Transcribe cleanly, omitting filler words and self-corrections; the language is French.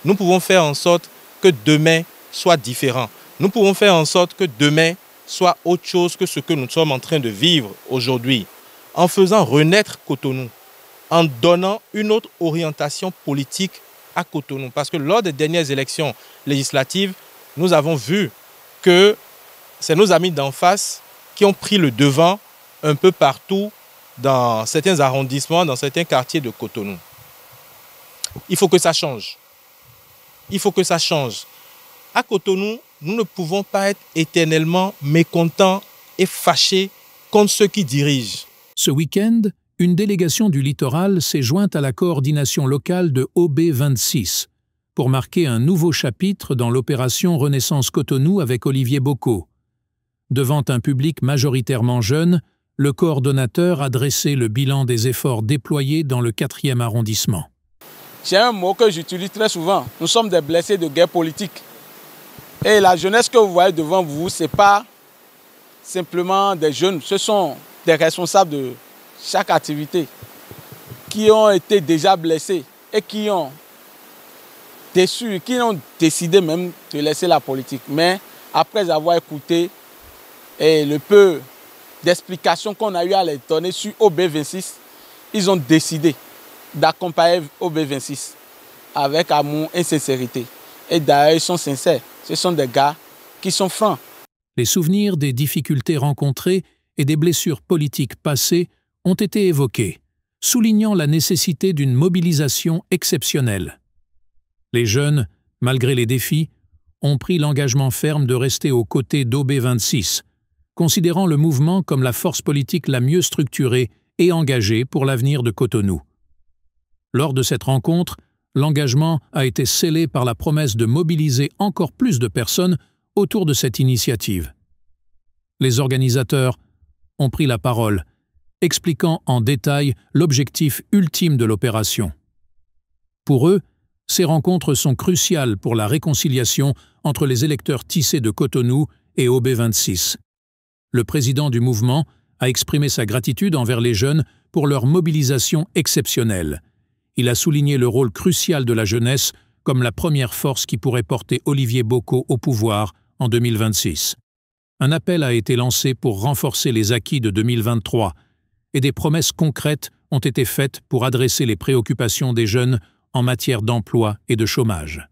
nous pouvons faire en sorte que demain soit différent. Nous pouvons faire en sorte que demain soit autre chose que ce que nous sommes en train de vivre aujourd'hui, en faisant renaître Cotonou, en donnant une autre orientation politique à Cotonou. Parce que lors des dernières élections législatives, nous avons vu que c'est nos amis d'en face qui ont pris le devant un peu partout dans certains arrondissements, dans certains quartiers de Cotonou. Il faut que ça change. Il faut que ça change. À Cotonou, nous ne pouvons pas être éternellement mécontents et fâchés contre ceux qui dirigent. Ce week-end, une délégation du littoral s'est jointe à la coordination locale de OB26 pour marquer un nouveau chapitre dans l'opération Renaissance Cotonou avec Olivier Bocot. Devant un public majoritairement jeune, le coordonnateur a dressé le bilan des efforts déployés dans le 4e arrondissement. C'est un mot que j'utilise très souvent. Nous sommes des blessés de guerre politique. Et la jeunesse que vous voyez devant vous, ce n'est pas simplement des jeunes, ce sont des responsables de chaque activité qui ont été déjà blessés et qui ont décidé même de laisser la politique. Mais après avoir écouté le peu d'explications qu'on a eu à les donner sur OB26, ils ont décidé d'accompagner OB26 avec amour et sincérité. Et d'ailleurs, ils sont sincères. Ce sont des gars qui sont francs. Les souvenirs des difficultés rencontrées et des blessures politiques passées ont été évoqués, soulignant la nécessité d'une mobilisation exceptionnelle. Les jeunes, malgré les défis, ont pris l'engagement ferme de rester aux côtés d'OB26, considérant le mouvement comme la force politique la mieux structurée et engagée pour l'avenir de Cotonou. Lors de cette rencontre, l'engagement a été scellé par la promesse de mobiliser encore plus de personnes autour de cette initiative. Les organisateurs ont pris la parole, expliquant en détail l'objectif ultime de l'opération. Pour eux, ces rencontres sont cruciales pour la réconciliation entre les électeurs tissés de Cotonou et OB26. Le président du mouvement a exprimé sa gratitude envers les jeunes pour leur mobilisation exceptionnelle. Il a souligné le rôle crucial de la jeunesse comme la première force qui pourrait porter Olivier Bocot au pouvoir en 2026. Un appel a été lancé pour renforcer les acquis de 2023 et des promesses concrètes ont été faites pour adresser les préoccupations des jeunes en matière d'emploi et de chômage.